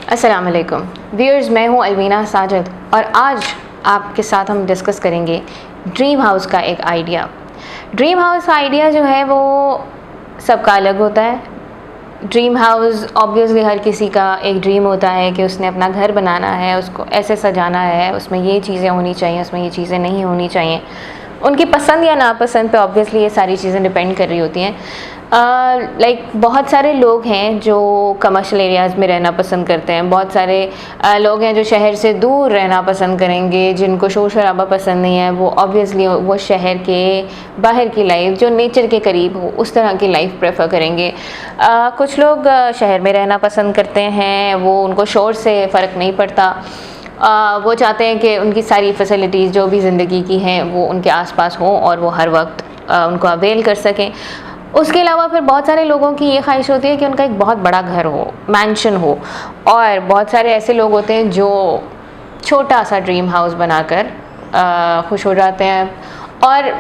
अस्सलाम वालेकुम व्यूअर्स, मैं हूं अलमीना साजिद और आज आपके साथ हम डिस्कस करेंगे ड्रीम हाउस का एक आइडिया। ड्रीम हाउस का आइडिया जो है वो सबका अलग होता है। ड्रीम हाउस ऑब्वियसली हर किसी का एक ड्रीम होता है कि उसने अपना घर बनाना है, उसको ऐसे सजाना है, उसमें ये चीज़ें होनी चाहिए, उसमें ये चीज़ें नहीं होनी चाहिए। उनकी पसंद या नापसंद पे ऑब्वियसली ये सारी चीज़ें डिपेंड कर रही होती हैं। बहुत सारे लोग हैं जो कमर्शियल एरियाज़ में रहना पसंद करते हैं, बहुत सारे लोग हैं जो शहर से दूर रहना पसंद करेंगे, जिनको शोर शराबा पसंद नहीं है, वो ऑब्वियसली वो शहर के बाहर की लाइफ जो नेचर के करीब हो उस तरह की लाइफ प्रेफर करेंगे। कुछ लोग शहर में रहना पसंद करते हैं, वो उनको शोर से फ़र्क नहीं पड़ता। वो चाहते हैं कि उनकी सारी फैसिलिटीज़ जो भी ज़िंदगी की हैं वो उनके आसपास हों और वो हर वक्त उनको अवेल कर सकें। उसके अलावा फिर बहुत सारे लोगों की ये ख्वाहिश होती है कि उनका एक बहुत बड़ा घर हो, मैंशन हो, और बहुत सारे ऐसे लोग होते हैं जो छोटा सा ड्रीम हाउस बनाकर खुश हो जाते हैं। और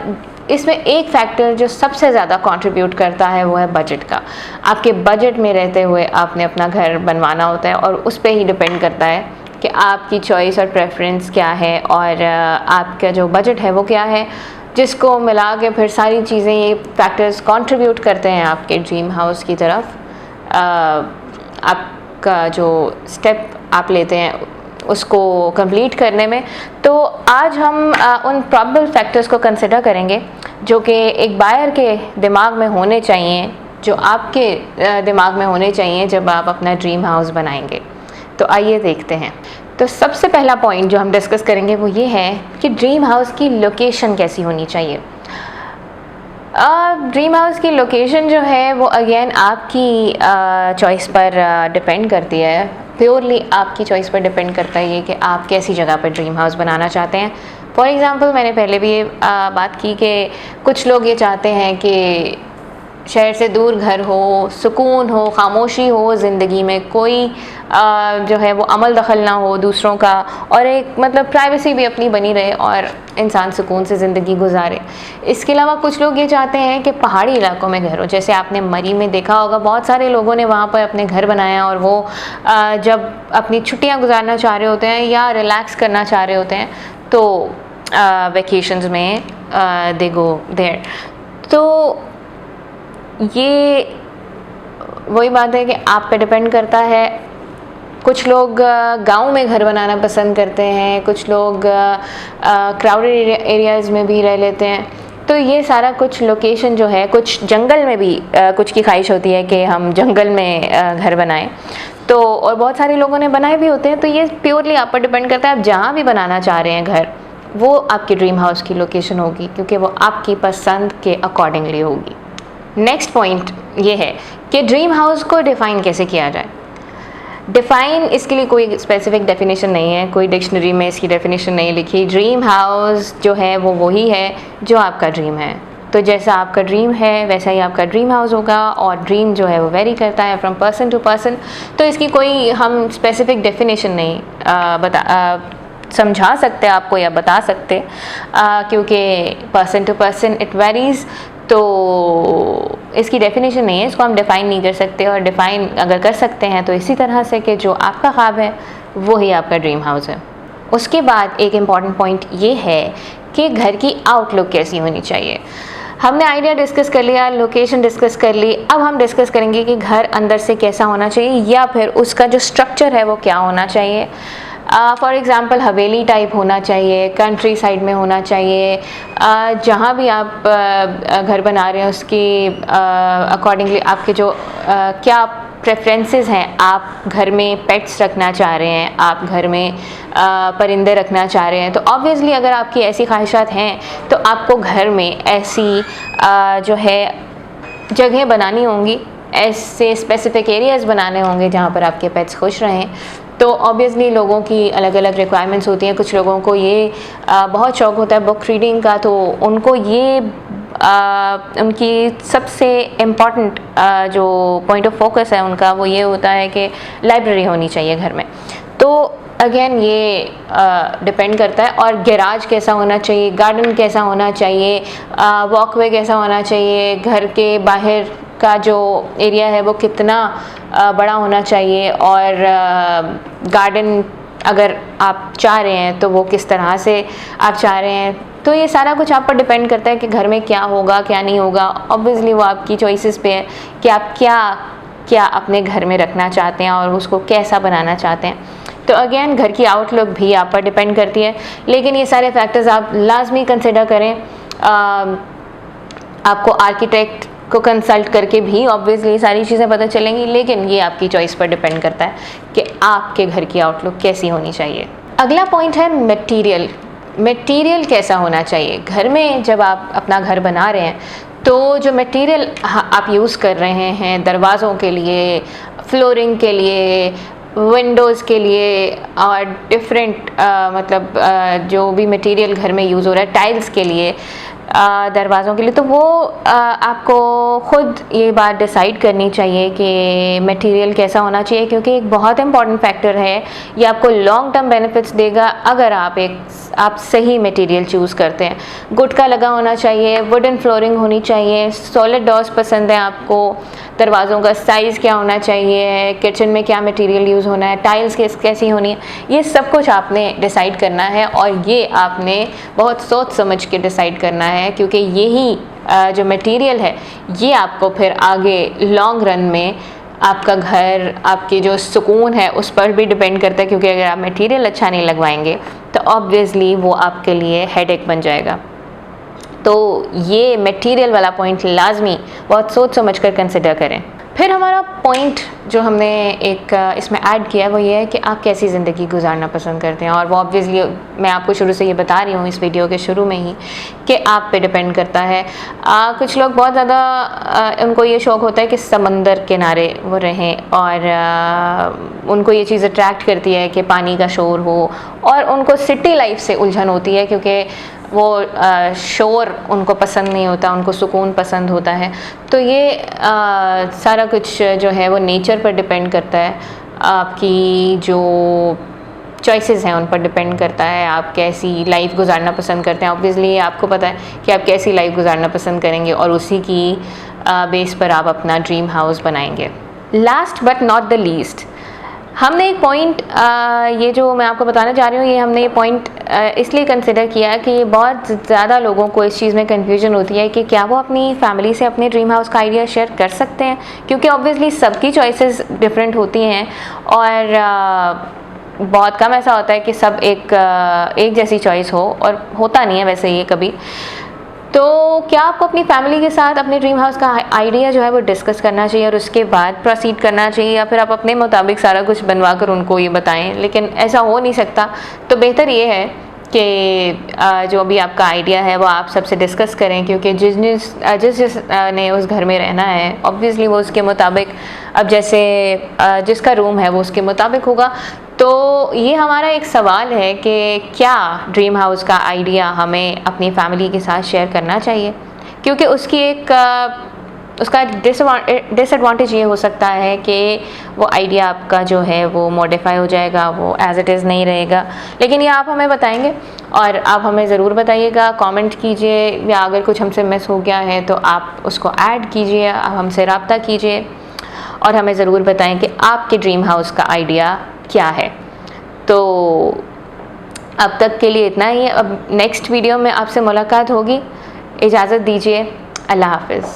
इसमें एक फैक्टर जो सबसे ज़्यादा कंट्रीब्यूट करता है वो है बजट का। आपके बजट में रहते हुए आपने अपना घर बनवाना होता है और उस पर ही डिपेंड करता है कि आपकी चॉइस और प्रेफरेंस क्या है और आपका जो बजट है वो क्या है, जिसको मिला के फिर सारी चीज़ें ये फैक्टर्स कंट्रीब्यूट करते हैं आपके ड्रीम हाउस की तरफ। आपका जो स्टेप आप लेते हैं उसको कंप्लीट करने में। तो आज हम उन प्रॉबेबल फैक्टर्स को कंसिडर करेंगे जो कि एक बायर के दिमाग में होने चाहिए, जो आपके दिमाग में होने चाहिए जब आप अपना ड्रीम हाउस बनाएंगे। तो आइए देखते हैं। तो सबसे पहला पॉइंट जो हम डिस्कस करेंगे वो ये है कि ड्रीम हाउस की लोकेशन कैसी होनी चाहिए। ड्रीम हाउस की लोकेशन जो है वो अगेन आपकी चॉइस पर डिपेंड करती है, प्योरली आपकी चॉइस पर डिपेंड करता है ये कि आप कैसी जगह पर ड्रीम हाउस बनाना चाहते हैं। फॉर एग्ज़ाम्पल, मैंने पहले भी ये बात की कि कुछ लोग ये चाहते हैं कि शहर से दूर घर हो, सुकून हो, खामोशी हो, ज़िंदगी में कोई जो है वो अमल दखल ना हो दूसरों का, और एक मतलब प्राइवेसी भी अपनी बनी रहे और इंसान सुकून से ज़िंदगी गुजारे। इसके अलावा कुछ लोग ये चाहते हैं कि पहाड़ी इलाकों में घर हो, जैसे आपने मरी में देखा होगा बहुत सारे लोगों ने वहाँ पर अपने घर बनाया और वो जब अपनी छुट्टियाँ गुजारना चाह रहे होते हैं या रिलैक्स करना चाह रहे होते हैं तो वेकेशंस में दे गो देयर। तो ये वही बात है कि आप पे डिपेंड करता है। कुछ लोग गांव में घर बनाना पसंद करते हैं, कुछ लोग क्राउडेड एरियाज़ में भी रह लेते हैं। तो ये सारा कुछ लोकेशन जो है, कुछ जंगल में भी कुछ की ख्वाहिश होती है कि हम जंगल में घर बनाएं, तो और बहुत सारे लोगों ने बनाए भी होते हैं। तो ये प्योरली आप पर डिपेंड करता है, आप जहाँ भी बनाना चाह रहे हैं घर, वो आपकी ड्रीम हाउस की लोकेशन होगी क्योंकि वो आपकी पसंद के अकॉर्डिंगली होगी। नेक्स्ट पॉइंट ये है कि ड्रीम हाउस को डिफ़ाइन कैसे किया जाए। डिफ़ाइन, इसके लिए कोई स्पेसिफिक डेफिनेशन नहीं है, कोई डिक्शनरी में इसकी डेफिनेशन नहीं लिखी। ड्रीम हाउस जो है वो वही है जो आपका ड्रीम है। तो जैसा आपका ड्रीम है वैसा ही आपका ड्रीम हाउस होगा, और ड्रीम जो है वो वेरी करता है फ्रॉम पर्सन टू पर्सन। तो इसकी कोई हम स्पेसिफिक डेफिनेशन नहीं समझा सकते आपको या बता सकते, क्योंकि person to person it varies. तो इसकी डेफिनेशन नहीं है, इसको हम डिफ़ाइन नहीं कर सकते, और डिफ़ाइन अगर कर सकते हैं तो इसी तरह से कि जो आपका ख्वाब है वो ही आपका ड्रीम हाउस है। उसके बाद एक इम्पॉर्टेंट पॉइंट ये है कि घर की आउटलुक कैसी होनी चाहिए। हमने आइडिया डिस्कस कर लिया, लोकेशन डिस्कस कर ली, अब हम डिस्कस करेंगे कि घर अंदर से कैसा होना चाहिए या फिर उसका जो स्ट्रक्चर है वो क्या होना चाहिए। फॉर एग्ज़ाम्पल, हवेली टाइप होना चाहिए, कंट्री साइड में होना चाहिए। जहाँ भी आप घर बना रहे हैं उसकी अकॉर्डिंगली आपके जो क्या प्रेफरेंसेस हैं, आप घर में पेट्स रखना चाह रहे हैं, आप घर में परिंदे रखना चाह रहे हैं, तो ऑब्वियसली अगर आपकी ऐसी ख्वाहिशात हैं तो आपको घर में ऐसी जो है जगह बनानी होंगी, ऐसे स्पेसिफिक एरियाज़ बनाने होंगे जहाँ पर आपके पेट्स खुश रहें। तो ऑब्वियसली लोगों की अलग अलग रिक्वायरमेंट्स होती हैं। कुछ लोगों को ये बहुत शौक़ होता है बुक रीडिंग का, तो उनको ये उनकी सबसे इम्पॉर्टेंट जो पॉइंट ऑफ फोकस है उनका वो ये होता है कि लाइब्रेरी होनी चाहिए घर में। तो अगेन ये डिपेंड करता है। और गैराज कैसा होना चाहिए, गार्डन कैसा होना चाहिए, वॉकवे कैसा होना चाहिए, घर के बाहर का जो एरिया है वो कितना बड़ा होना चाहिए, और गार्डन अगर आप चाह रहे हैं तो वो किस तरह से आप चाह रहे हैं। तो ये सारा कुछ आप पर डिपेंड करता है कि घर में क्या होगा क्या नहीं होगा। ऑब्वियसली वो आपकी चॉइसेस पे है कि आप क्या क्या अपने घर में रखना चाहते हैं और उसको कैसा बनाना चाहते हैं। तो अगेन घर की आउटलुक भी आप पर डिपेंड करती है, लेकिन ये सारे फैक्टर्स आप लाजमी कंसिडर करें। आपको आर्किटेक्ट को कंसल्ट करके भी ऑब्वियसली सारी चीज़ें पता चलेंगी, लेकिन ये आपकी चॉइस पर डिपेंड करता है कि आपके घर की आउटलुक कैसी होनी चाहिए। अगला पॉइंट है मटेरियल। मटेरियल कैसा होना चाहिए घर में। जब आप अपना घर बना रहे हैं तो जो मटेरियल आप यूज़ कर रहे हैं दरवाज़ों के लिए, फ्लोरिंग के लिए, विंडोज़ के लिए और डिफरेंट जो भी मटेरियल घर में यूज़ हो रहा है, टाइल्स के लिए, दरवाज़ों के लिए, तो वो आपको ख़ुद ये बात डिसाइड करनी चाहिए कि मटेरियल कैसा होना चाहिए, क्योंकि एक बहुत इंपॉर्टेंट फैक्टर है। ये आपको लॉन्ग टर्म बेनिफिट्स देगा अगर आप सही मटेरियल चूज़ करते हैं। गुटका लगा होना चाहिए, वुडन फ्लोरिंग होनी चाहिए, सॉलिड डोर्स पसंद है आपको, दरवाज़ों का साइज़ क्या होना चाहिए, किचन में क्या मटेरियल यूज़ होना है, टाइल्स कैसी होनी है, ये सब कुछ आपने डिसाइड करना है और ये आपने बहुत सोच समझ के डिसाइड करना है, क्योंकि यही जो मटेरियल है ये आपको फिर आगे लॉन्ग रन में आपका घर, आपकी जो सुकून है उस पर भी डिपेंड करता है। क्योंकि अगर आप मटेरियल अच्छा नहीं लगवाएंगे तो ऑब्वियसली वो आपके लिए हेडेक बन जाएगा। तो ये मटेरियल वाला पॉइंट लाजमी बहुत सोच समझ कर कंसिडर करें। फिर हमारा पॉइंट जो हमने एक इसमें ऐड किया है वो ये है कि आप कैसी ज़िंदगी गुजारना पसंद करते हैं। और वो ऑब्वियसली मैं आपको शुरू से ये बता रही हूँ इस वीडियो के शुरू में ही कि आप पे डिपेंड करता है। कुछ लोग बहुत ज़्यादा उनको ये शौक़ होता है कि समंदर किनारे वो रहें और उनको ये चीज़ अट्रैक्ट करती है कि पानी का शोर हो, और उनको सिटी लाइफ से उलझन होती है क्योंकि वो शोर उनको पसंद नहीं होता, उनको सुकून पसंद होता है। तो ये सारा कुछ जो है वो नेचर पर डिपेंड करता है, आपकी जो चॉइसेस हैं उन पर डिपेंड करता है, आप कैसी लाइफ गुजारना पसंद करते हैं। ऑब्वियसली आपको पता है कि आप कैसी लाइफ गुजारना पसंद करेंगे और उसी की बेस पर आप अपना ड्रीम हाउस बनाएंगे। Last but not the least, हमने एक पॉइंट ये जो मैं आपको बताना चाह रही हूँ, ये हमने ये पॉइंट इसलिए कंसिडर किया कि बहुत ज़्यादा लोगों को इस चीज़ में कन्फ्यूजन होती है कि क्या वो अपनी फैमिली से अपने ड्रीम हाउस का आइडिया शेयर कर सकते हैं, क्योंकि ऑब्वियसली सबकी चॉइसेस डिफरेंट होती हैं और बहुत कम ऐसा होता है कि सब एक जैसी चॉइस हो, और होता नहीं है वैसे ये कभी। तो क्या आपको अपनी फैमिली के साथ अपने ड्रीम हाउस का आइडिया जो है वो डिस्कस करना चाहिए और उसके बाद प्रोसीड करना चाहिए, या फिर आप अपने मुताबिक सारा कुछ बनवा कर उनको ये बताएं। लेकिन ऐसा हो नहीं सकता, तो बेहतर ये है कि जो भी आपका आइडिया है वो आप सबसे डिस्कस करें, क्योंकि जिस ने उस घर में रहना है ऑब्वियसली वो उसके मुताबिक, अब जैसे जिसका रूम है वो उसके मुताबिक होगा। तो ये हमारा एक सवाल है कि क्या ड्रीम हाउस का आइडिया हमें अपनी फैमिली के साथ शेयर करना चाहिए, क्योंकि उसका डिसएडवांटेज ये हो सकता है कि वो आइडिया आपका जो है वो मॉडिफाई हो जाएगा, वो एज़ इट इज़ नहीं रहेगा। लेकिन ये आप हमें बताएंगे और आप हमें ज़रूर बताइएगा, कमेंट कीजिए, या अगर कुछ हमसे मिस हो गया है तो आप उसको ऐड कीजिए, आप हमसे रब्ता कीजिए और हमें ज़रूर बताएं कि आपके ड्रीम हाउस का आइडिया क्या है। तो अब तक के लिए इतना ही। अब नेक्स्ट वीडियो में आपसे मुलाकात होगी। इजाज़त दीजिए, अल्लाह हाफ़िज़।